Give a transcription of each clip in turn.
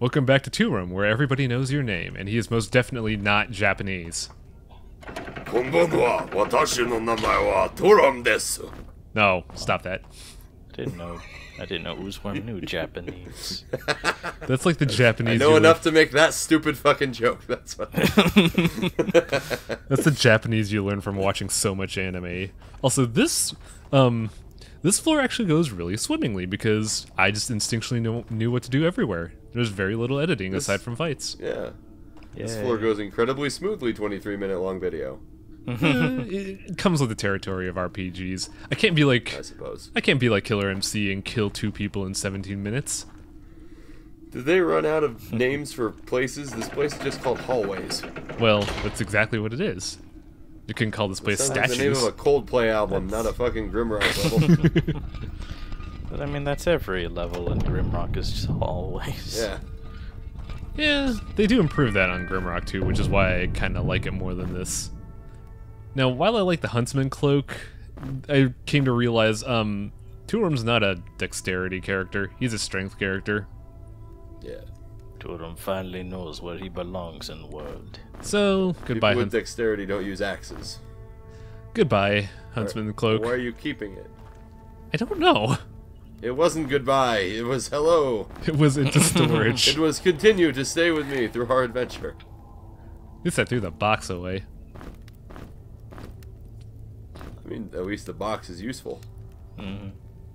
Welcome back to Toorum, where everybody knows your name, and he is most definitely not Japanese. Konbanwa, watashi no namae wa Toorum desu. No, stop that. I didn't know Uzwan knew Japanese. That's like the Japanese. I know enough to make that stupid fucking joke. That's what. That's the Japanese you learn from watching so much anime. Also, this floor actually goes really swimmingly because I just instinctually knew what to do everywhere. There's very little editing aside from fights. Yeah. This floor goes incredibly smoothly. 23-minute long video. It comes with the territory of RPGs. I can't be like, I suppose. I can't be like Killer MC and kill 2 people in 17 minutes. Did they run out of names for places? This place is just called hallways. Well, that's exactly what it is. You can call this place Sounds statues. like the name of a Coldplay album, not a fucking Grimrock level. But I mean, that's every level in Grimrock is just hallways. Yeah. Yeah, they do improve that on Grimrock too, which is why I kind of like it more than this. Now, while I like the Huntsman cloak, I came to realize Toorum's not a dexterity character. He's a strength character. Yeah. Toorum finally knows where he belongs in the world. So, goodbye, People with dexterity don't use axes. Goodbye, Huntsman cloak. Why are you keeping it? I don't know. It wasn't goodbye. It was hello. It was into storage. It was continue to stay with me through our adventure. At least I threw the box away. I mean, at least the box is useful.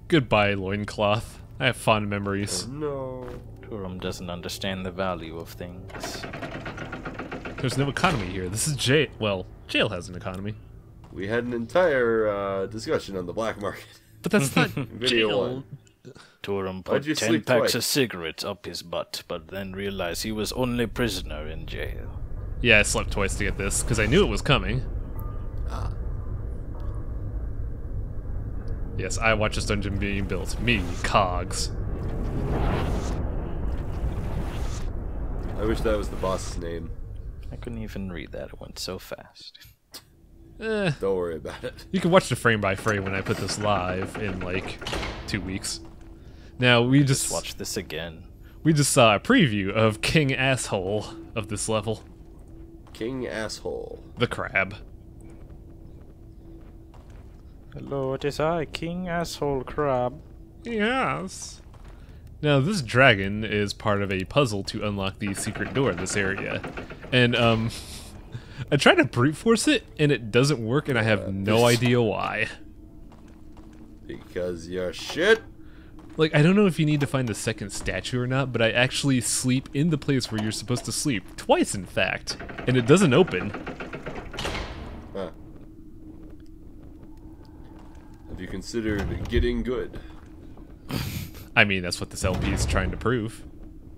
Goodbye, loincloth. I have fond memories. Oh, no. Toorum doesn't understand the value of things. There's no economy here. This is jail. Well, jail has an economy. We had an entire discussion on the black market. But that's not Video jail. one. Toorum Why'd put you 10 sleep packs twice? of cigarettes up his butt, but then realized he was only prisoner in jail. Yeah, I slept twice to get this, because I knew it was coming. Ah. Yes, I watched this dungeon being built. Me, Cogs. I wish that was the boss's name. I couldn't even read that, it went so fast. Don't worry about it. You can watch the frame by frame when I put this live in like 2 weeks. Now we just Watch this again. we just saw a preview of King Asshole of this level, King Asshole. the crab. Hello, it is I, King Asshole Crab. Yes. Now this dragon is part of a puzzle to unlock the secret door in this area, and I tried to brute force it and it doesn't work, and I have no idea why. Because you're shit. Like, I don't know if you need to find the second statue or not, but I actually sleep in the place where you're supposed to sleep. Twice, in fact. And it doesn't open. Huh. Have you considered getting good? I mean, that's what this LP is trying to prove.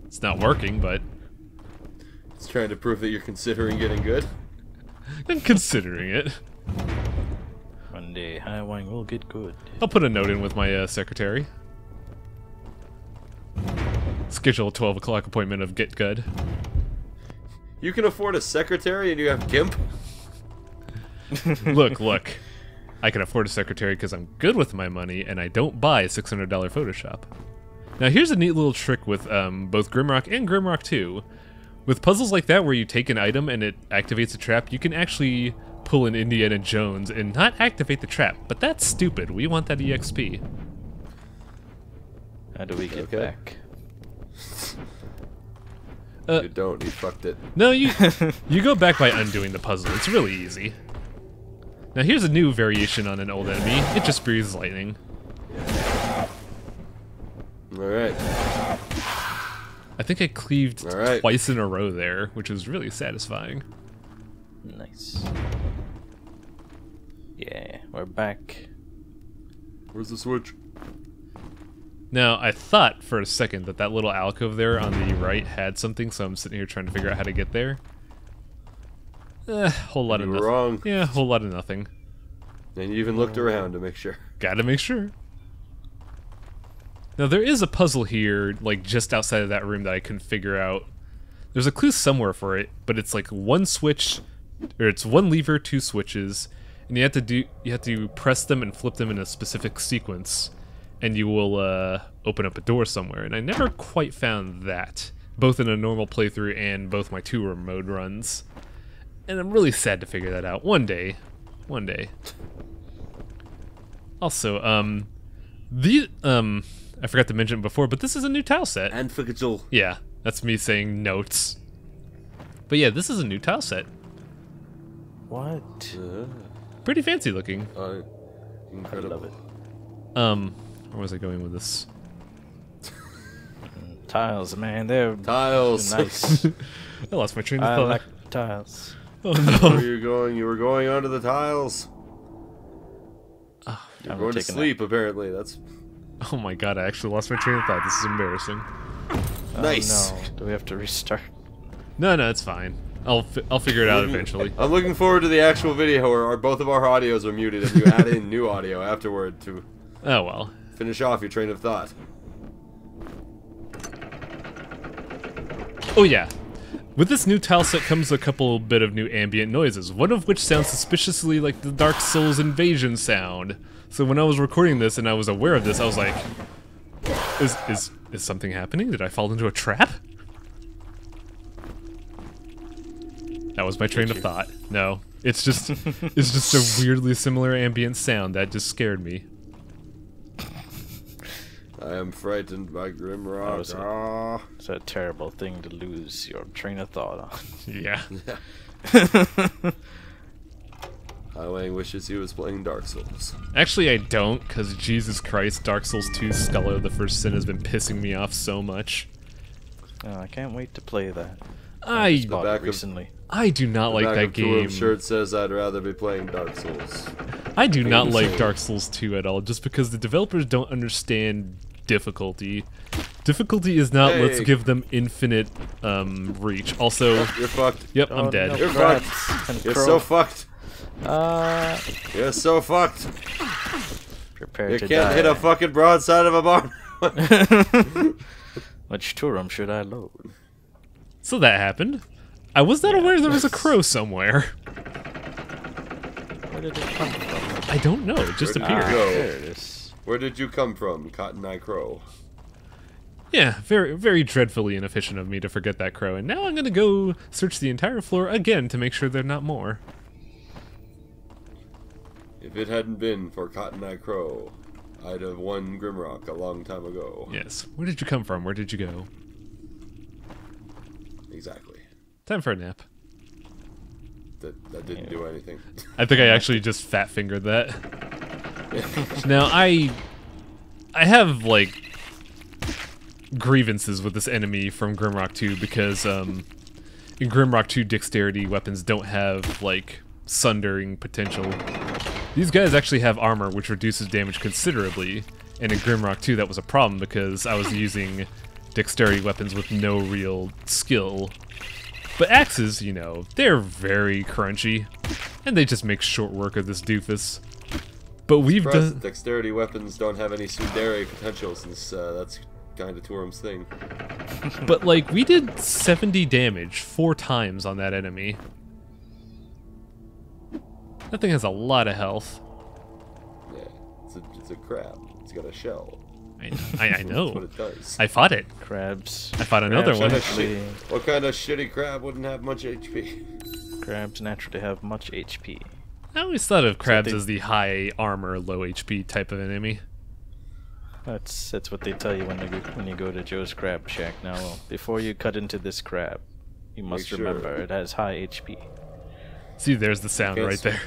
It's not working, but It's trying to prove that you're considering getting good. I'm considering it. One day, Highwang will get good. I'll put a note in with my secretary. Schedule a 12 o'clock appointment of Get Good. You can afford a secretary and you have GIMP? Look. I can afford a secretary because I'm good with my money and I don't buy $600 Photoshop. Now here's a neat little trick with both Grimrock and Grimrock 2. With puzzles like that where you take an item and it activates a trap, you can actually pull an Indiana Jones and not activate the trap. But that's stupid. We want that EXP. How do we get back? You don't, you fucked it. No, you go back by undoing the puzzle. It's really easy. Now here's a new variation on an old enemy. It just breathes lightning. Alright. I think I cleaved Alright. twice in a row there, which was really satisfying. Nice. Yeah, we're back. Where's the switch? Now, I thought for a second that that little alcove there on the right had something, so I'm sitting here trying to figure out how to get there. Whole lot of You were nothing. wrong. Yeah, whole lot of nothing. And you even looked around to make sure. Gotta make sure. Now, there is a puzzle here, like, just outside of that room that I couldn't figure out. There's a clue somewhere for it, but it's like one switch, or it's one lever, 2 switches, and you have to press them and flip them in a specific sequence, and you will open up a door somewhere. And I never quite found that. both in a normal playthrough and both my Toorum mode runs. And I'm really sad to figure that out. One day. One day. Also, I forgot to mention it before, but this is a new tile set. And Fickle. Yeah, that's me saying notes. But yeah, this is a new tile set. What? Pretty fancy looking. Incredible. I love it. Where was I going with this? Tiles, man, they're Tiles. nice. I lost my train of I thought. like tiles. Oh Where no. you going? You were going onto the tiles. You're I'm going to taking sleep, apparently. That's Oh my god, I actually lost my train of thought. This is embarrassing. Oh, nice. No. Do we have to restart? No, it's fine. I'll figure it out eventually. I'm looking forward to the actual video where both of our audios are muted and you add in new audio afterward to Oh well. finish off your train of thought. Oh yeah. With this new tile set comes a couple bit of new ambient noises, one of which sounds suspiciously like the Dark Souls invasion sound. So when I was recording this and I was aware of this, I was like, is something happening? Did I fall into a trap? That was my train of thought. No, it's just a weirdly similar ambient sound that just scared me. I am frightened by Grimrock. Ah. It's a terrible thing to lose your train of thought on. Yeah. Highwang wishes he was playing Dark Souls. Actually, I don't, because Jesus Christ, Dark Souls 2 Skull of the First Sin has been pissing me off so much. Oh, I can't wait to play that. I Bought back it of- recently. I do not like Back that of Toorum's game. shirt says I'd rather be playing Dark Souls. I do not like Insane. Dark Souls 2 at all, just because the developers don't understand difficulty. Difficulty is not let's Hey. give them infinite reach. Also, You're fucked. yep, Oh, I'm dead. no, You're rats fucked. and You're crow. so fucked. Prepare You're so fucked. You to can't die. hit a fucking broadside of a barn. Which Toorum should I load? So that happened. I was not aware there was a crow somewhere. Where did it come from? I don't know, it just Where did you appeared. go? There it is. Where did you come from, Cotton Eye Crow? Yeah, very, very dreadfully inefficient of me to forget that crow, and now I'm gonna go search the entire floor again to make sure there are not more. If it hadn't been for Cotton Eye Crow, I'd have won Grimrock a long time ago. Yes, where did you come from? Where did you go? Exactly. Time for a nap. That didn't do anything. I think I actually just fat fingered that. Now I have like grievances with this enemy from Grimrock 2 because in Grimrock 2 dexterity weapons don't have like sundering potential. These guys actually have armor which reduces damage considerably, and in Grimrock 2 that was a problem because I was using dexterity weapons with no real skill. But axes, you know, they're very crunchy, and they just make short work of this doofus. But we've Surprised done... that dexterity weapons don't have any tsundere potential, since that's kind of Toorum's thing. But, like, we did 70 damage 4 times on that enemy. That thing has a lot of health. Yeah, it's a crab. It's got a shell. I That's know. what it does. I fought it. Crabs. I fought another Crabs one. Actually, What kind of shitty crab wouldn't have much HP? crabs naturally have much HP. I always thought of crabs they- as the high armor, low HP type of enemy. That's what they tell you when you go to Joe's Crab Shack. Now, before you cut into this crab, you must sure. remember it has high HP. See, there's the sound Okay, right so- there.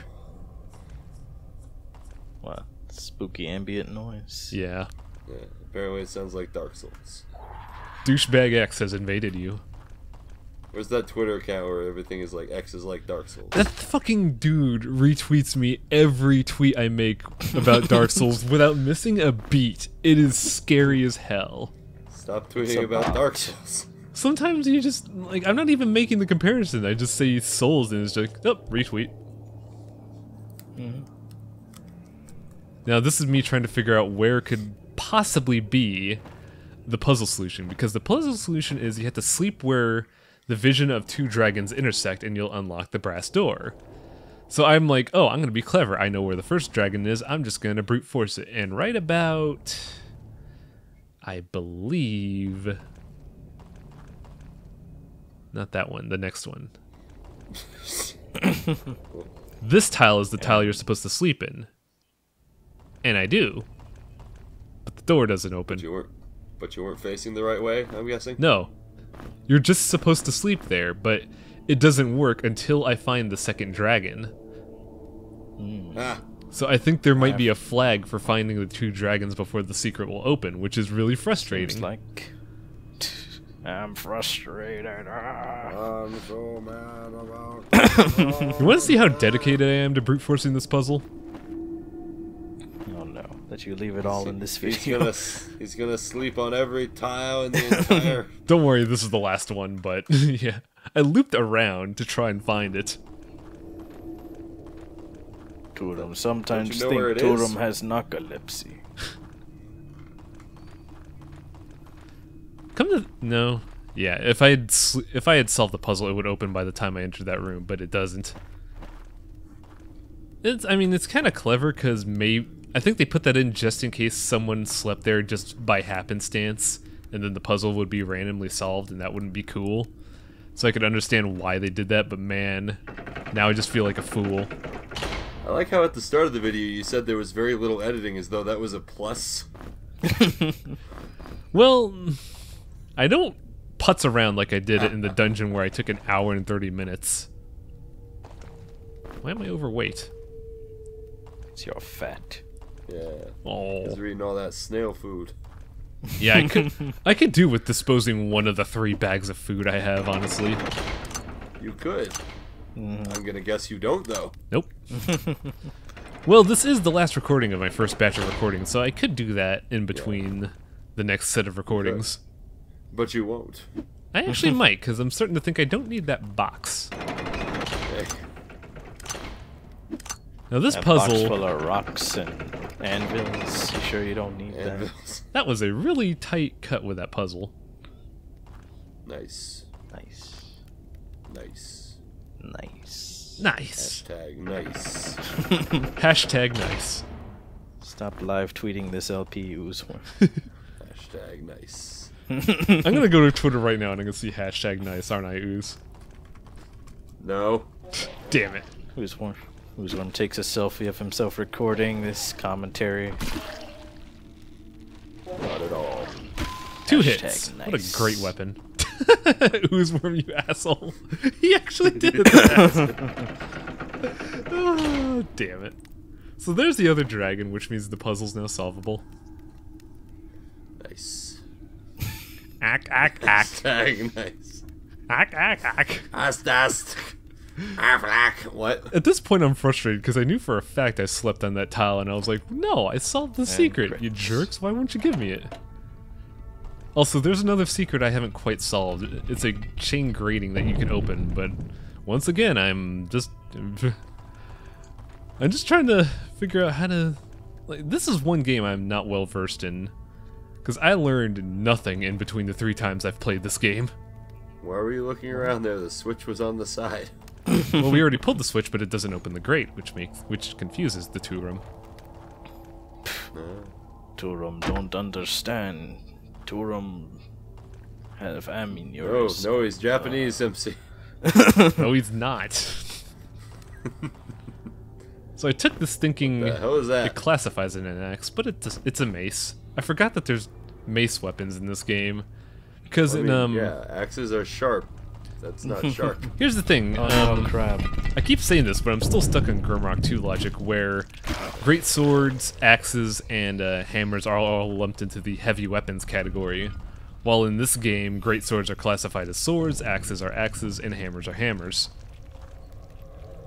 What? Spooky ambient noise. Yeah. Yeah, apparently it sounds like Dark Souls. Douchebag X has invaded you. Where's that Twitter account where everything is like X is like Dark Souls? That fucking dude retweets me every tweet I make about Dark Souls without missing a beat. It is scary as hell. Stop It's tweeting a about bot. Dark Souls. Sometimes you just, like, I'm not even making the comparison. I just say Souls and it's just like, oh, retweet. Now this is me trying to figure out where could possibly be the puzzle solution, because the puzzle solution is you have to sleep where the vision of 2 dragons intersect and you'll unlock the brass door. So I'm like, oh, I'm gonna be clever. I know where the first dragon is. I'm just gonna brute force it. And right about, I believe, Not that one, the next one. This tile is the tile you're supposed to sleep in. And I do. But the door doesn't open. But you weren't facing the right way, I'm guessing? No. You're just supposed to sleep there, but it doesn't work until I find the second dragon. So I think there might be a flag for finding the 2 dragons before the secret will open, which is really frustrating. Seems like I'm frustrated. I'm so mad about You want to see how dedicated I am to brute forcing this puzzle? Oh no, that you leave it all in this video. He's gonna sleep on every tile in the entire... Don't worry, this is the last one, but yeah. I looped around to try and find it. Toorum sometimes Don't you know where think it is? Toorum has narcolepsy. Come to... No. Yeah, if I had solved the puzzle, it would open by the time I entered that room, but it doesn't. I mean, it's kind of clever, because I think they put that in just in case someone slept there just by happenstance, and then the puzzle would be randomly solved, and that wouldn't be cool. So I could understand why they did that, but man, now I just feel like a fool. I like how at the start of the video you said there was very little editing, as though that was a plus. Well, I don't putz around like I did it in the dungeon where I took 1 hour and 30 minutes. Why am I overweight? It's your fat. Yeah. Oh. He's eating all that snail food. Yeah, I could do with disposing one of the 3 bags of food I have, honestly. You could. I'm gonna guess you don't, though. Nope. Well, this is the last recording of my first batch of recordings, so I could do that in between the next set of recordings. But you won't. I actually might, because I'm starting to think I don't need that box. Okay. Now this That puzzle... box full of rocks and anvils. You sure you don't need that? Anvils. That was a really tight cut with that puzzle. Nice. Nice. Nice. Nice. Nice. Hashtag nice. Hashtag nice. Stop live tweeting this LP ooze. Hashtag nice. I'm gonna go to Twitter right now and I'm gonna see hashtag nice, aren't I, Ooze? No. Damn it. Who's one takes a selfie of himself recording this commentary. Not at all. 2 Hashtag hits. nice. What a great weapon. Ooze worm, you asshole. He actually did that. Oh, damn it. So there's the other dragon, which means the puzzle's now solvable. Nice. Ack, ack, ack. Hashtag nice. Ack, ack, ack. What? At this point, I'm frustrated because I knew for a fact I slept on that tile, and I was like, no, I solved the secret, you jerks. Why won't you give me it? Also, there's another secret I haven't quite solved. It's a chain grating that you can open, but once again, I'm just trying to figure out how to... Like, this is one game I'm not well versed in, because I learned nothing in between the 3 times I've played this game. Why were you looking around there? The switch was on the side. Well, we already pulled the switch, but it doesn't open the grate, which confuses the Toorum. Toorum don't understand. Toorum have yours. No, he's Japanese, MC. No, he's not. So I took this thinking What the hell is that? it classifies it as an axe, but it's a mace. I forgot that there's mace weapons in this game. Because yeah, axes are sharp. That's not sharp. Here's the thing. Oh, crap. I keep saying this, but I'm still stuck in Grimrock 2 logic, where great swords, axes, and hammers are all lumped into the heavy weapons category. While in this game, great swords are classified as swords, axes are axes, and hammers are hammers.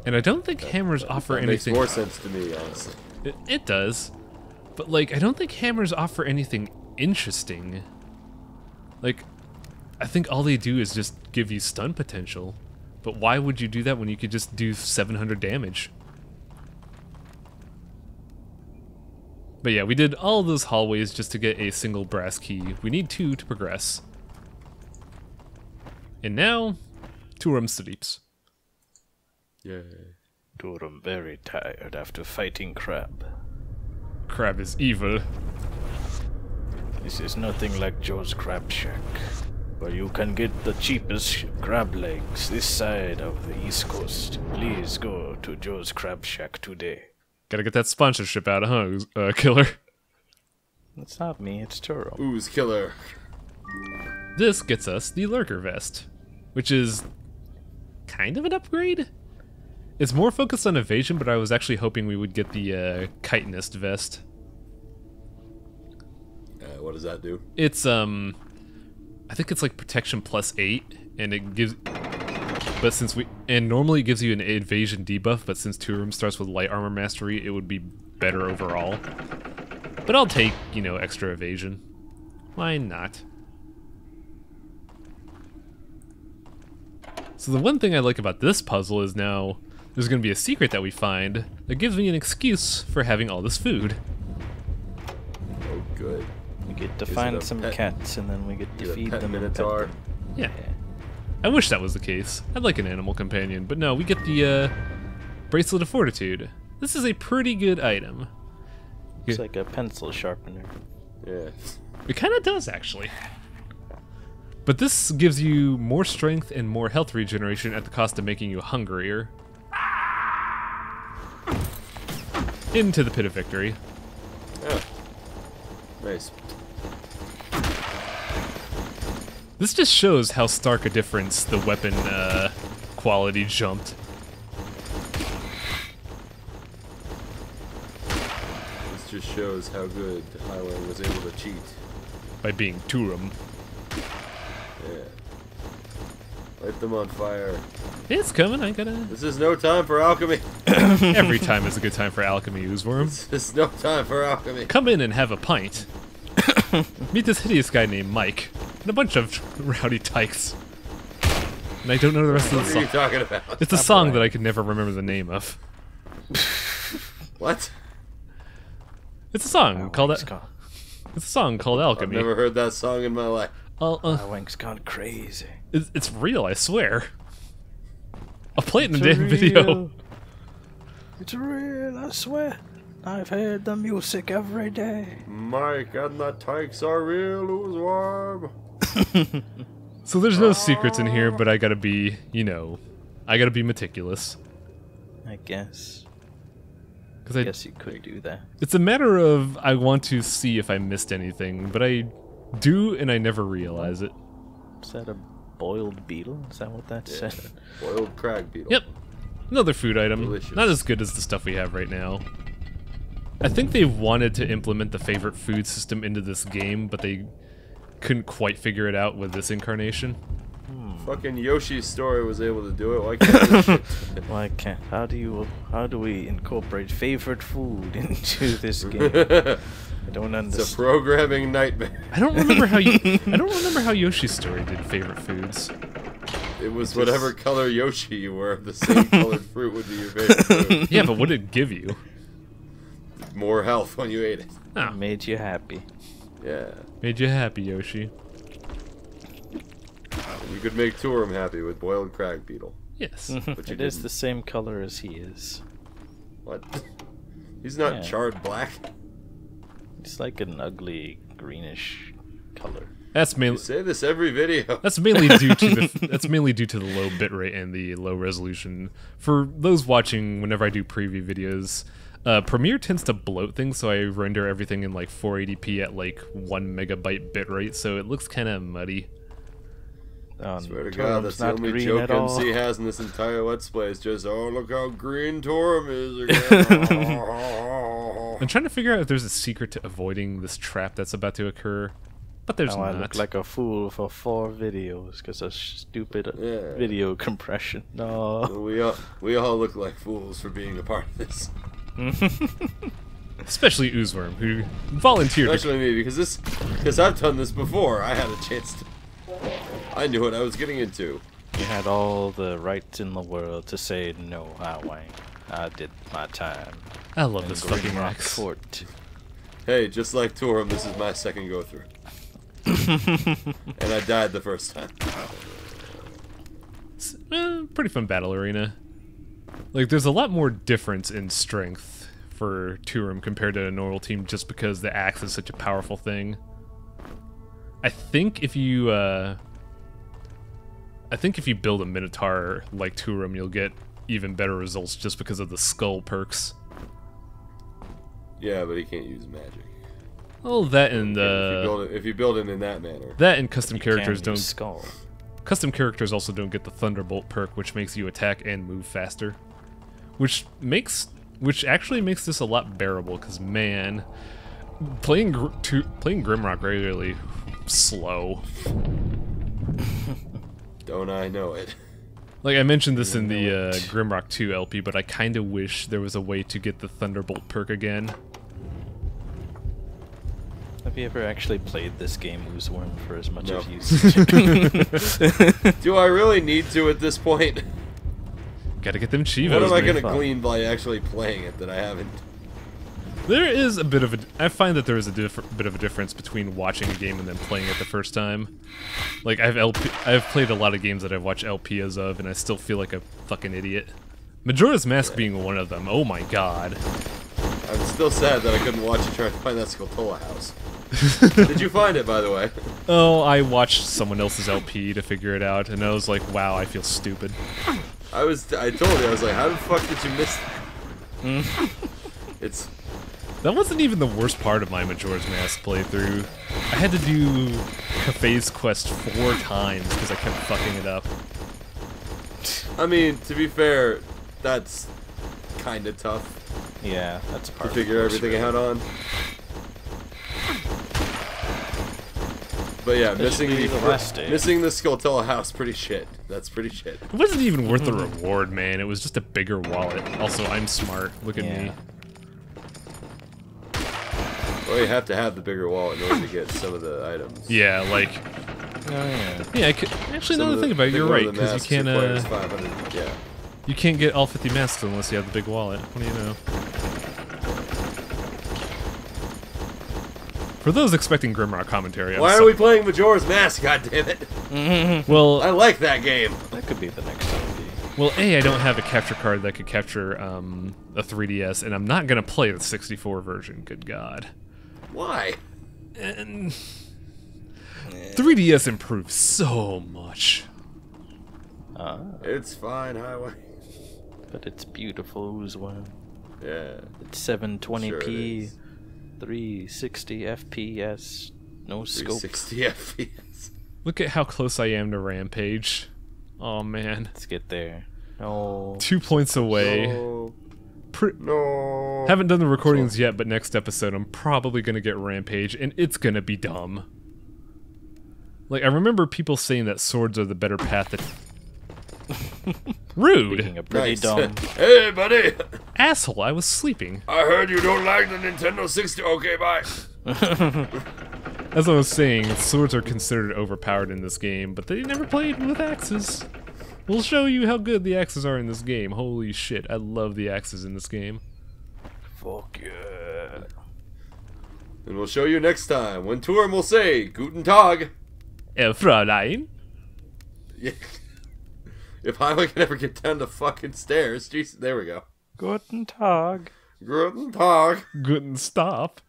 And I don't think hammers offer anything... Makes more sense to me, honestly. It does. But, like, I don't think hammers offer anything interesting. Like, I think all they do is just give you stun potential. But why would you do that when you could just do 700 damage? But yeah, we did all of those hallways just to get a single brass key. We need 2 to progress. And now, Toorum sleeps. Yay. Toorum very tired after fighting Crab. Crab is evil. This is nothing like Joe's Crab Shack. Where you can get the cheapest crab legs this side of the East Coast. Please go to Joe's Crab Shack today. Gotta get that sponsorship out, huh, Killer? It's not me, it's Toorum. Ooze killer. This gets us the Lurker Vest, which is kind of an upgrade. It's more focused on evasion, but I was actually hoping we would get the Chitinist Vest. What does that do? It's, I think it's like protection +8, and it gives... But since normally it gives you an evasion debuff, but since Toorum starts with light armor mastery, it would be better overall. But I'll take, you know, extra evasion. Why not? So the one thing I like about this puzzle is now there's going to be a secret that we find that gives me an excuse for having all this food. Oh, good. We get to Is it find a some pet- cats and then we get to Is it a feed pet them. and minotaur? pet them. Yeah. I wish that was the case. I'd like an animal companion, but no, we get the Bracelet of Fortitude. This is a pretty good item. It's like a pencil sharpener. Yeah. It kind of does, actually. But this gives you more strength and more health regeneration at the cost of making you hungrier. Into the Pit of Victory. Oh. Nice. This just shows how stark a difference the weapon quality jumped. This just shows how good Highwang was able to cheat. By being Toorum. Yeah. Light them on fire. It's coming, I gotta... This is no time for alchemy. Every time is a good time for alchemy, Oozworm. This is no time for alchemy. Come in and have a pint. Meet this hideous guy named Mike, and a bunch of rowdy tykes. And I don't know the rest of the What are you song. talking about? It's a song that I could never remember the name of. What? It's a song called Highwang's it. gone. It's a song called I've Alchemy. never heard that song in my life. Highwang's gone crazy. It's real, I swear. I'll play it in a It's damn video. real. It's real, I swear. I've heard the music every day. Mike and the tykes are real, who's warm. So there's no secrets in here, but I gotta be, you know, I gotta be meticulous. I guess. Because I guess you could do that. it's a matter of I want to see if I missed anything, but I do and I never realize it. Is that a boiled beetle? Is that what that said? Boiled crag beetle. Yep. Another food item. Delicious. Not as good as the stuff we have right now. I think they wanted to implement the favorite food system into this game, but they couldn't quite figure it out with this incarnation. Fucking Yoshi's story was able to do it. Why can't this shit? Why can't? How do we incorporate favorite food into this game? I don't It's a understand. programming nightmare. I don't remember how Yoshi's story did favorite foods. It was whatever color Yoshi you were, the same colored fruit would be your favorite food. Yeah, but what did it give you? More health when you ate it. Oh, Made you happy. Yeah. made you happy, Yoshi. And you could make Toorum happy with boiled crag beetle. Yes. But you It is didn't. the same color as he is. What? He's not Yeah. charred black. It's like an ugly greenish color. That's You mainly say this every video. that's mainly due to the low bitrate and the low resolution. For those watching, whenever I do preview videos, Premiere tends to bloat things, so I render everything in like 480p at like 1 megabyte bitrate, so it looks kind of muddy. Swear to God, that's the only green joke at all. MC has in this entire Let's Play. Is just, oh, look how green Toorum is again. I'm trying to figure out if there's a secret to avoiding this trap that's about to occur, but there's Now I not. look like a fool for 4 videos because of stupid Yeah. video compression. No. we all look like fools for being a part of this. Especially Oozworm, who volunteered. Especially me, because I've done this before. I had a chance to. I knew what I was getting into. You had all the rights in the world to say no, Highwang. I did my time. I love in this fucking Grimrock axe. Fort. Hey, just like Toorum, this is my second go through. And I died the first time. It's, pretty fun battle arena. Like, there's a lot more difference in strength for Toorum compared to a normal team just because the axe is such a powerful thing. I think if you I think if you build a Minotaur like Toorum, you'll get even better results just because of the skull perks. Yeah, but he can't use magic. Oh, that and if you build it in that manner. that and custom characters Can don't. use skull. Custom characters also don't get the Thunderbolt perk, which makes you attack and move faster, which actually makes this a lot bearable. Because man, playing Grimrock regularly slow. Don't I know it? Like I mentioned this in the Grimrock 2 LP, but I kind of wish there was a way to get the Thunderbolt perk again. Have you ever actually played this game, Oozworm, for as much No. as you? Do I really need to at this point? Gotta get them Chivos. What am I man. gonna glean by actually playing it that I haven't? There is a bit of a. I find that there is a bit of a difference between watching a game and then playing it the first time. Like I've played a lot of games that I've watched LPs of, and I still feel like a fucking idiot. Majora's Mask being one of them. Oh my god. I'm still sad that I couldn't watch you try to find that Skulltula house. Did you find it, by the way? Oh, I watched someone else's LP to figure it out, and I was like, wow, I feel stupid. I told you, I was like, how the fuck did you miss that? It's... That wasn't even the worst part of my Majora's Mask playthrough. I had to do Cafe's quest 4 times because I kept fucking it up. I mean, to be fair, that's kinda tough Yeah, that's part to figure everything out on. But yeah, missing should be the last stage. missing the Skulltula house, pretty shit. That's pretty shit. It wasn't even worth the reward, man. It was just a bigger wallet. Also, I'm smart. Look at me. Well, you have to have the bigger wallet in order to get some of the items. Yeah, like... Oh, yeah. Yeah, I could, actually, now Some that I of think about it, you're one right, of the because masks you can't, requires 500, yeah. you can't get all 50 masks unless you have the big wallet. What do you know? For those expecting Grimrock commentary, Why are we playing Majora's Mask, goddammit? Well, I like that game. That could be the next LP. well, A, I don't have a capture card that could capture a 3DS, and I'm not gonna play the 64 version. Good God. Why? And 3DS improved so much. It's fine, Highway. But it's beautiful, Oozworm. Yeah. It's 720p, Sure it is. 360 FPS, no scope. 360 FPS. Look at how close I am to Rampage. Oh man, Let's get there. No. 2 points away. No. Pre- No. Haven't done the recordings yet, but next episode I'm probably gonna get Rampage, and it's gonna be dumb. Like, I remember people saying that swords are the better path to... Rude! Speaking of pretty Nice. dumb. Hey, buddy. Asshole, I was sleeping. I heard you don't like the Nintendo 60. Okay, bye. As I was saying, swords are considered overpowered in this game, but they never played with axes. We'll show you how good the axes are in this game. Holy shit, I love the axes in this game. Fuck yeah. And we'll show you next time when Toorum will say, Guten Tag. Fräulein? Yeah. If Highway can ever get down the fucking stairs, jeez, there we go. Guten Tag. Guten Tag. Guten stop.